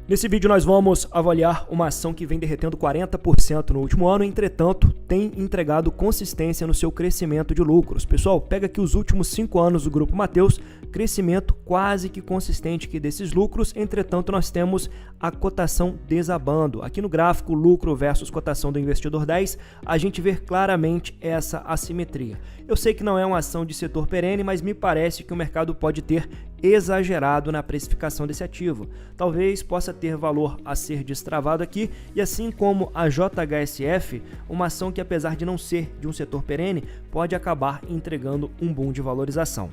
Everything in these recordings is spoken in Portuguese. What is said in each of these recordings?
Nesse vídeo nós vamos avaliar uma ação que vem derretendo 40% no último ano, entretanto tem entregado consistência no seu crescimento de lucros. Pessoal, pega aqui os últimos 5 anos do Grupo Mateus, crescimento quase que consistente aqui desses lucros, entretanto nós temos a cotação desabando. Aqui no gráfico lucro versus cotação do investidor 10, a gente vê claramente essa assimetria. Eu sei que não é uma ação de setor perene, mas me parece que o mercado pode ter exagerado na precificação desse ativo. Talvez possa ter valor a ser destravado aqui, e assim como a JHSF, uma ação que apesar de não ser de um setor perene, pode acabar entregando um boom de valorização.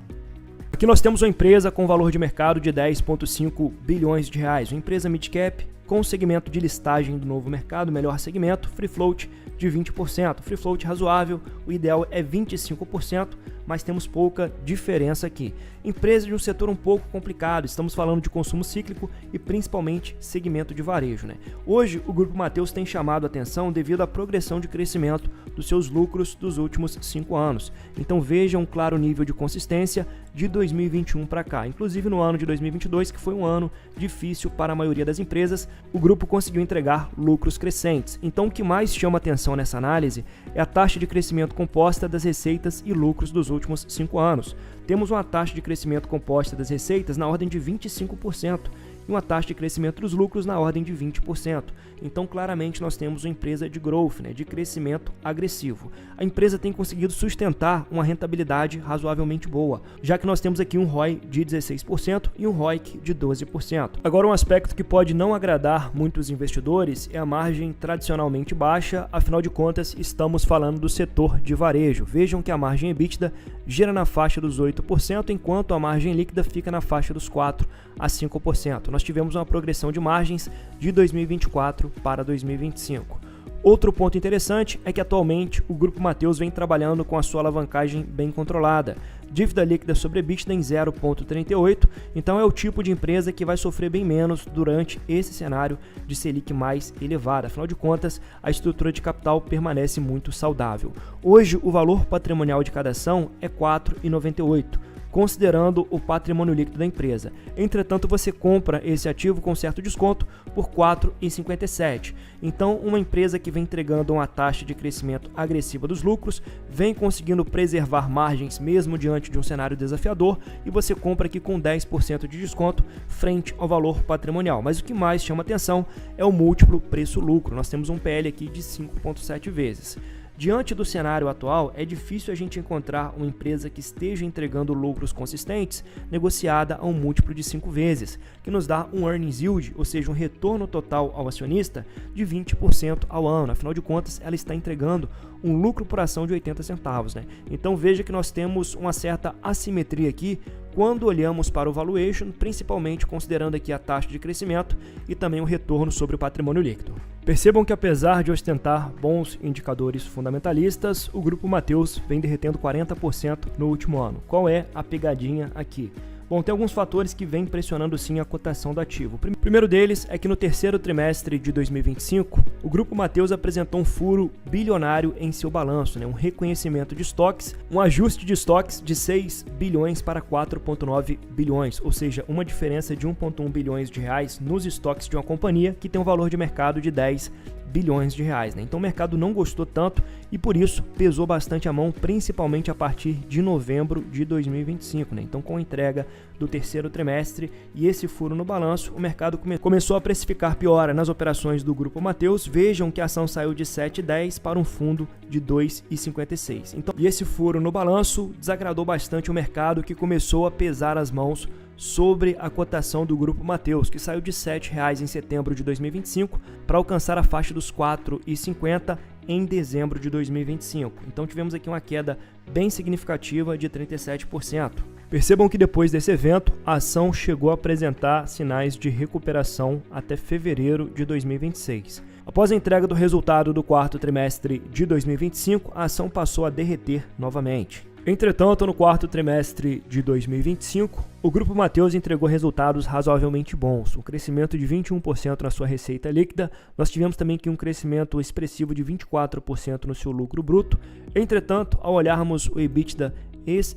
Aqui nós temos uma empresa com valor de mercado de 10,5 bilhões de reais, uma empresa mid-cap com segmento de listagem do novo mercado, melhor segmento, free float de 20%, free float razoável, o ideal é 25%, mas temos pouca diferença aqui. Empresa de um setor um pouco complicado, estamos falando de consumo cíclico e principalmente segmento de varejo, né? Hoje o Grupo Mateus tem chamado a atenção devido à progressão de crescimento dos seus lucros dos últimos 5 anos. Então veja um claro nível de consistência de 2021 para cá. Inclusive no ano de 2022, que foi um ano difícil para a maioria das empresas, o grupo conseguiu entregar lucros crescentes. Então o que mais chama atenção nessa análise é a taxa de crescimento composta das receitas e lucros dos últimos 5 anos. Temos uma taxa de crescimento composta das receitas na ordem de 25% e uma taxa de crescimento dos lucros na ordem de 20%. Então, claramente, nós temos uma empresa de growth, de crescimento agressivo. A empresa tem conseguido sustentar uma rentabilidade razoavelmente boa, já que nós temos aqui um ROI de 16% e um ROIC de 12%. Agora, um aspecto que pode não agradar muitos investidores é a margem tradicionalmente baixa, afinal de contas, estamos falando do setor de varejo. Vejam que a margem EBITDA gira na faixa dos 8%, enquanto a margem líquida fica na faixa dos 4% a 5%. Nós tivemos uma progressão de margens de 2024 para 2025. Outro ponto interessante é que atualmente o Grupo Mateus vem trabalhando com a sua alavancagem bem controlada. Dívida líquida sobre EBITDA em 0,38, então é o tipo de empresa que vai sofrer bem menos durante esse cenário de Selic mais elevada. Afinal de contas, a estrutura de capital permanece muito saudável. Hoje, o valor patrimonial de cada ação é R$ 4,98. Considerando o patrimônio líquido da empresa. Entretanto, você compra esse ativo com certo desconto por R$ 4,57. Então, uma empresa que vem entregando uma taxa de crescimento agressiva dos lucros, vem conseguindo preservar margens mesmo diante de um cenário desafiador, e você compra aqui com 10% de desconto frente ao valor patrimonial. Mas o que mais chama atenção é o múltiplo preço-lucro. Nós temos um PL aqui de 5,7 vezes. Diante do cenário atual, é difícil a gente encontrar uma empresa que esteja entregando lucros consistentes negociada a um múltiplo de 5 vezes, que nos dá um earnings yield, ou seja, um retorno total ao acionista de 20% ao ano. Afinal de contas, ela está entregando um lucro por ação de 80 centavos, né? Então veja que nós temos uma certa assimetria aqui quando olhamos para o valuation, principalmente considerando aqui a taxa de crescimento e também o retorno sobre o patrimônio líquido. Percebam que apesar de ostentar bons indicadores fundamentalistas, o Grupo Mateus vem derretendo 40% no último ano. Qual é a pegadinha aqui? Bom, tem alguns fatores que vêm pressionando sim a cotação do ativo. O primeiro deles é que no terceiro trimestre de 2025, o Grupo Mateus apresentou um furo bilionário em seu balanço, um reconhecimento de estoques, um ajuste de estoques de 6 bilhões para 4,9 bilhões, ou seja, uma diferença de 1,1 bilhões de reais nos estoques de uma companhia que tem um valor de mercado de 10 bilhões de reais. Então o mercado não gostou tanto e por isso pesou bastante a mão, principalmente a partir de novembro de 2025. Então com a entrega do terceiro trimestre e esse furo no balanço, o mercado começou a precificar piora nas operações do Grupo Mateus. Vejam que a ação saiu de 7,10 para um fundo de 2,56. Então, e esse furo no balanço desagradou bastante o mercado, que começou a pesar as mãos sobre a cotação do Grupo Mateus, que saiu de R$ 7,00 em setembro de 2025 para alcançar a faixa dos R$ 4,50 em dezembro de 2025. Então tivemos aqui uma queda bem significativa de 37%. Percebam que depois desse evento, a ação chegou a apresentar sinais de recuperação até fevereiro de 2026. Após a entrega do resultado do quarto trimestre de 2025, a ação passou a derreter novamente. Entretanto, no quarto trimestre de 2025, o Grupo Mateus entregou resultados razoavelmente bons, um crescimento de 21% na sua receita líquida. Nós tivemos também aqui um crescimento expressivo de 24% no seu lucro bruto. Entretanto, ao olharmos o EBITDA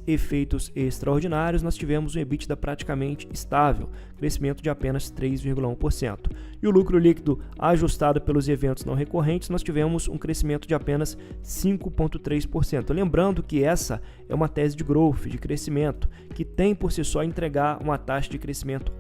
efeitos extraordinários, nós tivemos um EBITDA praticamente estável, crescimento de apenas 3,1%. E o lucro líquido ajustado pelos eventos não recorrentes, nós tivemos um crescimento de apenas 5,3%. Lembrando que essa é uma tese de growth, de crescimento, que tem por si só entregar uma taxa de crescimento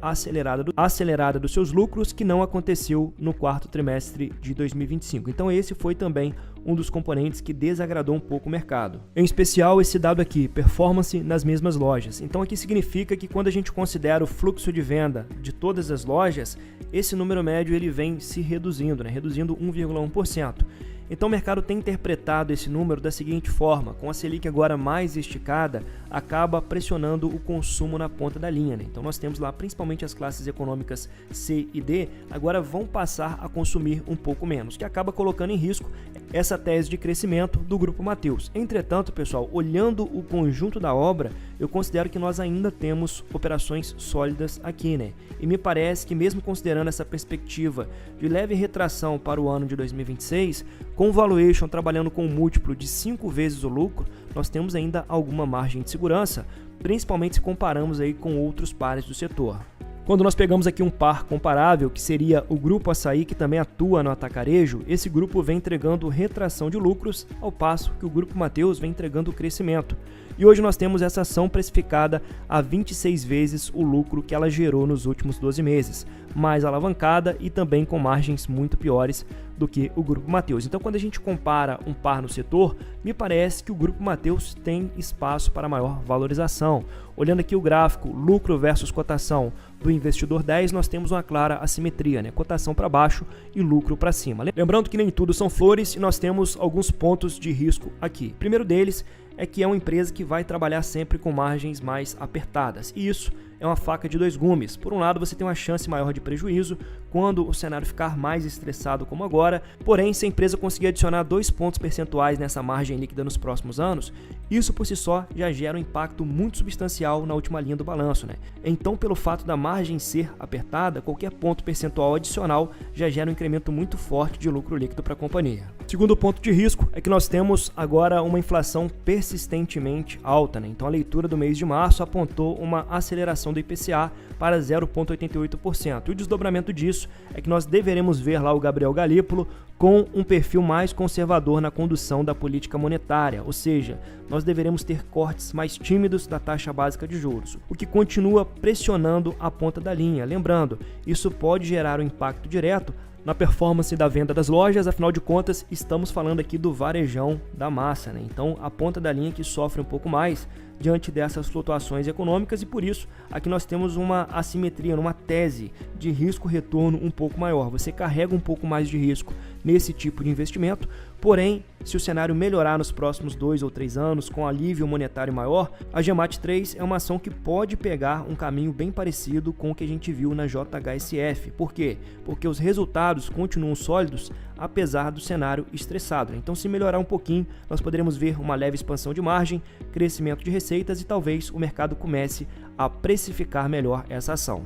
acelerada dos seus lucros, que não aconteceu no quarto trimestre de 2025. Então esse foi também um dos componentes que desagradou um pouco o mercado. Em especial esse dado aqui, performance nas mesmas lojas. Então aqui significa que quando a gente considera o fluxo de venda de todas as lojas, esse número médio ele vem se reduzindo, reduzindo 1,1%. Então o mercado tem interpretado esse número da seguinte forma: com a Selic agora mais esticada, acaba pressionando o consumo na ponta da linha. Então nós temos lá principalmente as classes econômicas C e D, agora vão passar a consumir um pouco menos, que acaba colocando em risco essa tese de crescimento do Grupo Mateus. Entretanto, pessoal, olhando o conjunto da obra, eu considero que nós ainda temos operações sólidas aqui, E me parece que mesmo considerando essa perspectiva de leve retração para o ano de 2026, com o valuation trabalhando com um múltiplo de 5 vezes o lucro, nós temos ainda alguma margem de segurança, principalmente se comparamos aí com outros pares do setor. Quando nós pegamos aqui um par comparável, que seria o Grupo Assaí, que também atua no atacarejo, esse grupo vem entregando retração de lucros, ao passo que o Grupo Mateus vem entregando crescimento. E hoje nós temos essa ação precificada a 26 vezes o lucro que ela gerou nos últimos 12 meses, mais alavancada e também com margens muito piores do que o Grupo Mateus. Então, quando a gente compara um par no setor, me parece que o Grupo Mateus tem espaço para maior valorização. Olhando aqui o gráfico lucro versus cotação do investidor 10, nós temos uma clara assimetria, cotação para baixo e lucro para cima. Lembrando que nem tudo são flores e nós temos alguns pontos de risco aqui. O primeiro deles é que é uma empresa que vai trabalhar sempre com margens mais apertadas, e isso é uma faca de dois gumes. Por um lado, você tem uma chance maior de prejuízo quando o cenário ficar mais estressado como agora, porém, se a empresa conseguir adicionar 2 pontos percentuais nessa margem líquida nos próximos anos, isso por si só já gera um impacto muito substancial na última linha do balanço. Então, pelo fato da margem ser apertada, qualquer ponto percentual adicional já gera um incremento muito forte de lucro líquido para a companhia. Segundo ponto de risco é que nós temos agora uma inflação persistentemente alta. Então, a leitura do mês de março apontou uma aceleração do IPCA para 0,88%. E o desdobramento disso é que nós deveremos ver lá o Gabriel Galípolo com um perfil mais conservador na condução da política monetária, ou seja, nós deveremos ter cortes mais tímidos da taxa básica de juros, o que continua pressionando a ponta da linha. Lembrando, isso pode gerar um impacto direto na performance da venda das lojas, afinal de contas, estamos falando aqui do varejão da massa, Então, a ponta da linha que sofre um pouco mais diante dessas flutuações econômicas, e por isso aqui nós temos uma assimetria, uma tese de risco-retorno um pouco maior. Você carrega um pouco mais de risco nesse tipo de investimento, porém, se o cenário melhorar nos próximos 2 ou 3 anos, com alívio monetário maior, a GEMAT 3 é uma ação que pode pegar um caminho bem parecido com o que a gente viu na JHSF. Por quê? Porque os resultados continuam sólidos, apesar do cenário estressado. Então, se melhorar um pouquinho, nós poderemos ver uma leve expansão de margem, crescimento de receitas e talvez o mercado comece a precificar melhor essa ação.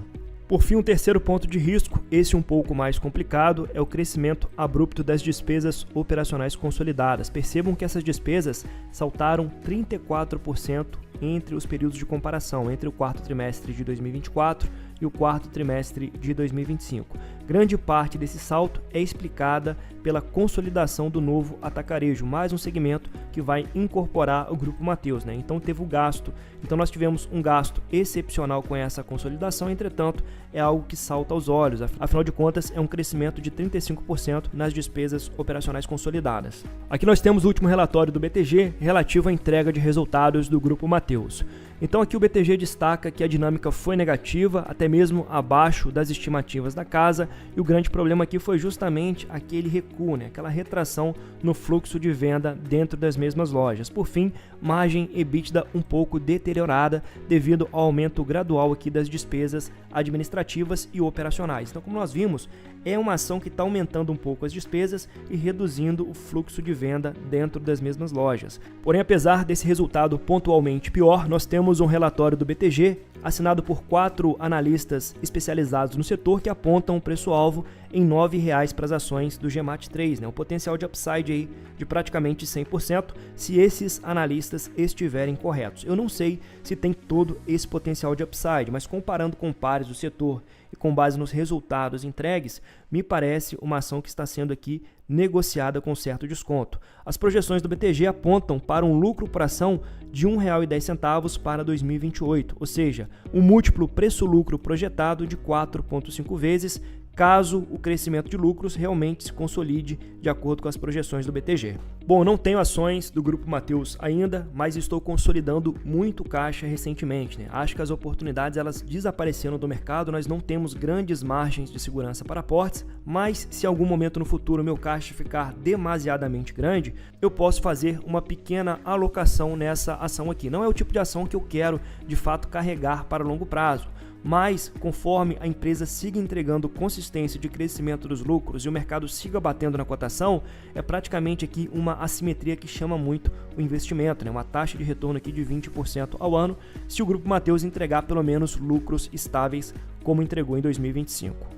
Por fim, um terceiro ponto de risco, esse um pouco mais complicado, é o crescimento abrupto das despesas operacionais consolidadas. Percebam que essas despesas saltaram 34% entre os períodos de comparação, entre o quarto trimestre de 2024 e o quarto trimestre de 2025. Grande parte desse salto é explicada pela consolidação do novo atacarejo, mais um segmento que vai incorporar o Grupo Mateus, Então teve o gasto. Então nós tivemos um gasto excepcional com essa consolidação, entretanto, é algo que salta aos olhos. Afinal de contas, é um crescimento de 35% nas despesas operacionais consolidadas. Aqui nós temos o último relatório do BTG relativo à entrega de resultados do Grupo Mateus. Então aqui o BTG destaca que a dinâmica foi negativa, até mesmo abaixo das estimativas da casa, e o grande problema aqui foi justamente aquele recuo, aquela retração no fluxo de venda dentro das mesmas lojas. Por fim, margem EBITDA um pouco deteriorada devido ao aumento gradual aqui das despesas administrativas e operacionais. Então, como nós vimos, é uma ação que está aumentando um pouco as despesas e reduzindo o fluxo de venda dentro das mesmas lojas. Porém, apesar desse resultado pontualmente pior, nós temos temos um relatório do BTG, assinado por 4 analistas especializados no setor, que apontam o preço-alvo em R$ 9,00 para as ações do GMAT3, um potencial de upside aí de praticamente 100%, se esses analistas estiverem corretos. Eu não sei se tem todo esse potencial de upside, mas comparando com pares do setor e com base nos resultados entregues, me parece uma ação que está sendo aqui negociada com certo desconto. As projeções do BTG apontam para um lucro por ação de R$ 1,10 para 2028, ou seja, um múltiplo preço-lucro projetado de 4,5 vezes, caso o crescimento de lucros realmente se consolide de acordo com as projeções do BTG. Bom, não tenho ações do Grupo Mateus ainda, mas estou consolidando muito caixa recentemente. Acho que as oportunidades elas desapareceram do mercado, nós não temos grandes margens de segurança para aportes, mas se em algum momento no futuro meu caixa ficar demasiadamente grande, eu posso fazer uma pequena alocação nessa ação aqui. Não é o tipo de ação que eu quero de fato carregar para longo prazo, mas conforme a empresa siga entregando consistência de crescimento dos lucros e o mercado siga batendo na cotação, é praticamente aqui uma assimetria que chama muito o investimento, uma taxa de retorno aqui de 20% ao ano, se o Grupo Mateus entregar pelo menos lucros estáveis como entregou em 2025.